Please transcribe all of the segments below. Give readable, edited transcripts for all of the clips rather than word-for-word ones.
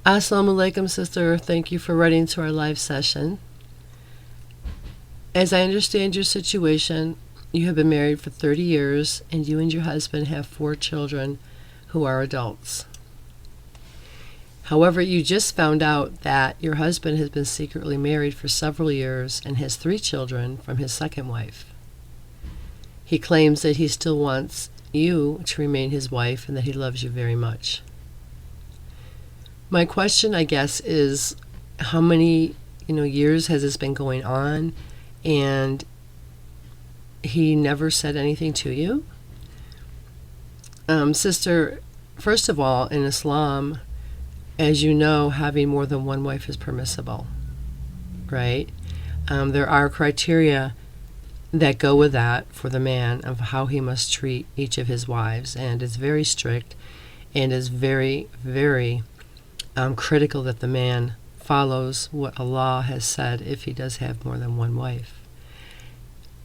Assalamu alaikum, sister. Thank you for writing to our live session. As I understand your situation, you have been married for 30 years and you and your husband have 4 children who are adults. However, you just found out that your husband has been secretly married for several years and has 3 children from his second wife. He claims that he still wants you to remain his wife and that he loves you very much. My question, I guess, is how many, years has this been going on, and he never said anything to you? Sister, first of all, in Islam, as you know, having more than one wife is permissible, right? There are criteria that go with that for the man of how he must treat each of his wives, and it's very strict and is very, very critical that the man follows what Allah has said if he does have more than one wife.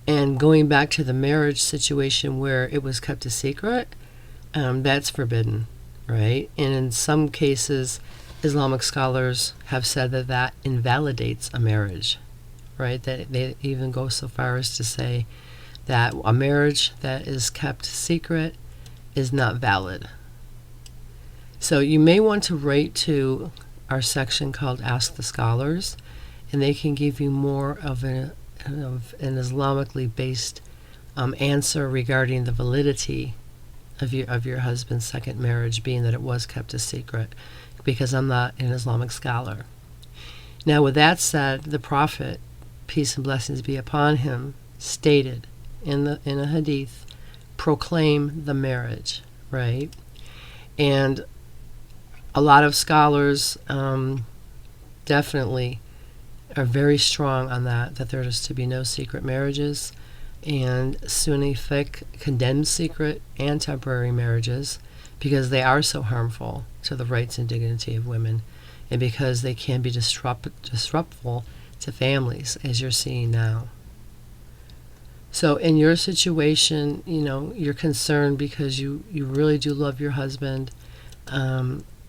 And going back to the marriage situation where it was kept a secret, that's forbidden, right? And in some cases, Islamic scholars have said that that invalidates a marriage, right? That they even go so far as to say that a marriage that is kept secret is not valid. So you may want to write to our section called Ask the Scholars, and they can give you more of an Islamically based answer regarding the validity of your husband's second marriage, being that it was kept a secret, because I'm not an Islamic scholar. Now, with that said, the Prophet, peace and blessings be upon him, stated in a hadith, proclaim the marriage, right? And a lot of scholars definitely are very strong on that there is to be no secret marriages, and Sunni fiqh condemns secret and temporary marriages because they are so harmful to the rights and dignity of women, and because they can be disruptful to families, as you're seeing now. So in your situation, you're concerned because you really do love your husband.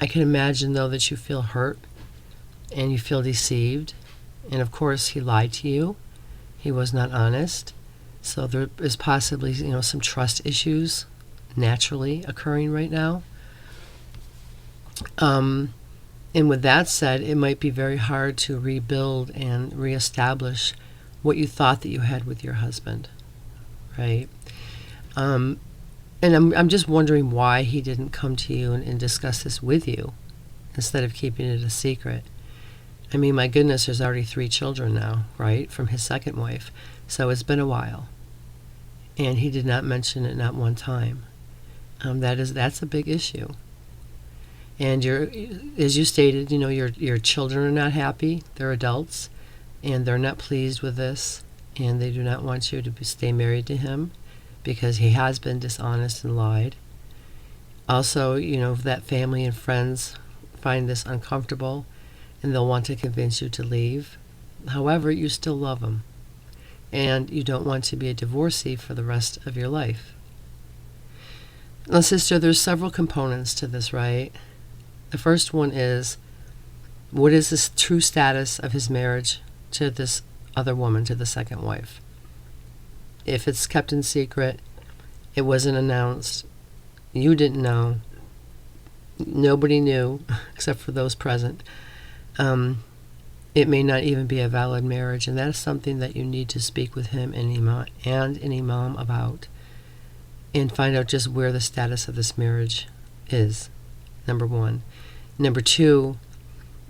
I can imagine, though, that you feel hurt and you feel deceived. And, of course, he lied to you. He was not honest. So there is possibly, some trust issues naturally occurring right now. And with that said, it might be very hard to rebuild and reestablish what you thought that you had with your husband, right? And I'm just wondering why he didn't come to you and discuss this with you instead of keeping it a secret. I mean, my goodness, there's already 3 children now, right, from his second wife. So it's been a while. And he did not mention it not one time. That's a big issue. And as you stated, your children are not happy. They're adults, and they're not pleased with this, and they do not want you to stay married to him, because he has been dishonest and lied. Also, that family and friends find this uncomfortable and they'll want to convince you to leave. However, you still love him, and you don't want to be a divorcee for the rest of your life. Now, sister, there's several components to this, right? The first one is, what is the true status of his marriage to this other woman, to the second wife? If it's kept in secret, it wasn't announced, you didn't know, nobody knew except for those present, it may not even be a valid marriage, and that is something that you need to speak with him and an imam about, and find out just where the status of this marriage is, number one. Number two,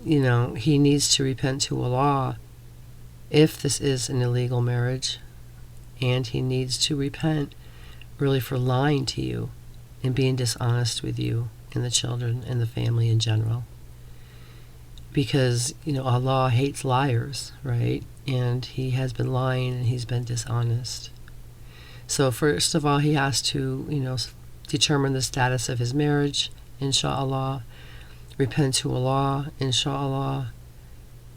he needs to repent to Allah if this is an illegal marriage, and he needs to repent really for lying to you and being dishonest with you and the children and the family in general. Because, Allah hates liars, right? And he has been lying and he's been dishonest. So first of all, he has to, determine the status of his marriage, inshallah, repent to Allah, inshallah,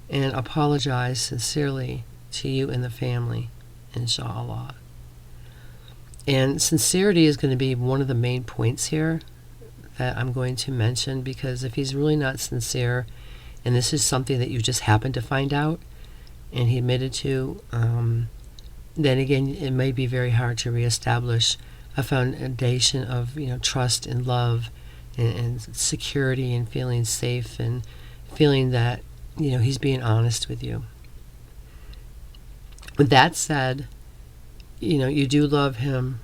and apologize sincerely to you and the family, inshallah. And sincerity is going to be one of the main points here. that I'm going to mention, because if he's really not sincere, and this is something that you just happened to find out and he admitted to, then again, it may be very hard to reestablish a foundation of, trust and love and security and feeling safe and feeling that, he's being honest with you. With that said, you do love him,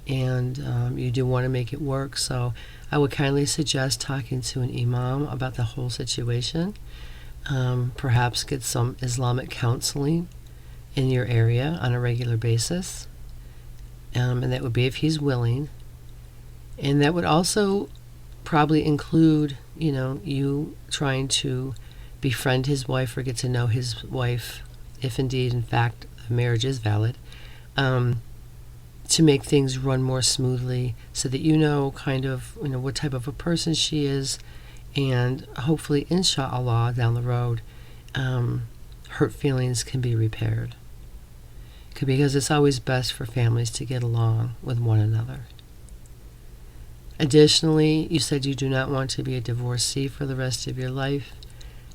and you do want to make it work. So I would kindly suggest talking to an imam about the whole situation. Perhaps get some Islamic counseling in your area on a regular basis. And that would be if he's willing. And that would also probably include, you trying to befriend his wife or get to know his wife, if indeed, in fact, the marriage is valid, to make things run more smoothly, so that kind of, what type of a person she is, and hopefully, inshallah, down the road, hurt feelings can be repaired. Because it's always best for families to get along with one another. Additionally, you said you do not want to be a divorcee for the rest of your life,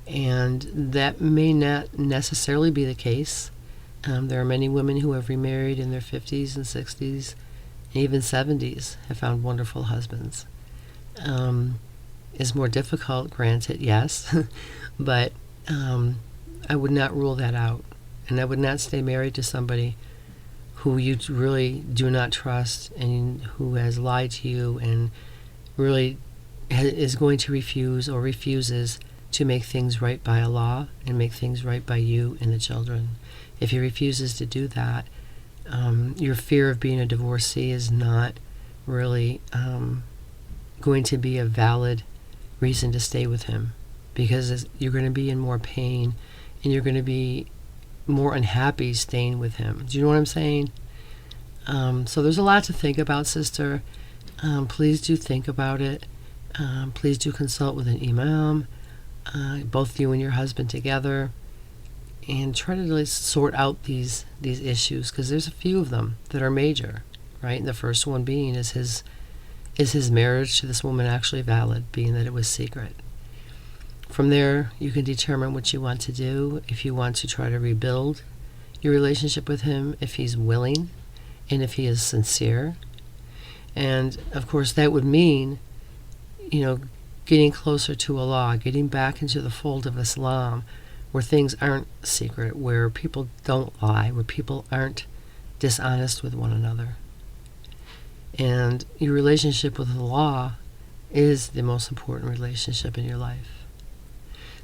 and that may not necessarily be the case. There are many women who have remarried in their 50s and 60s, and even 70s, have found wonderful husbands. It's more difficult, granted, yes, but I would not rule that out. And I would not stay married to somebody who you really do not trust and who has lied to you and really is going to refuse or refuses to make things right by Allah and make things right by you and the children. If he refuses to do that, your fear of being a divorcee is not really going to be a valid reason to stay with him, because you're going to be in more pain and you're going to be more unhappy staying with him. Do you know what I'm saying? So there's a lot to think about, sister. Please do think about it. Please do consult with an imam, both you and your husband together, and try to really sort out these issues, because there's a few of them that are major, right? And the first one being, is his marriage to this woman actually valid, being that it was secret? From there, you can determine what you want to do. If you want to try to rebuild your relationship with him, if he's willing and if he is sincere. And of course, that would mean, getting closer to Allah, getting back into the fold of Islam, where things aren't secret, where people don't lie, where people aren't dishonest with one another. And your relationship with Allah is the most important relationship in your life.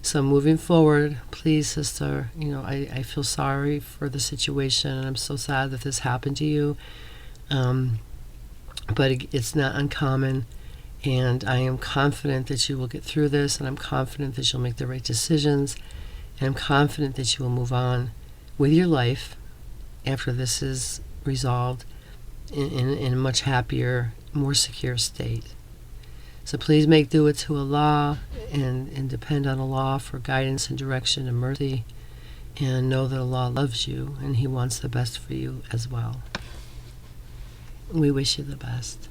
So moving forward, please, sister, I feel sorry for the situation, and I'm so sad that this happened to you. But it's not uncommon, and I am confident that you will get through this, and I'm confident that you'll make the right decisions, and I'm confident that you will move on with your life after this is resolved in a much happier, more secure state. So please make dua to Allah and depend on Allah for guidance and direction and mercy, and know that Allah loves you and He wants the best for you as well. We wish you the best.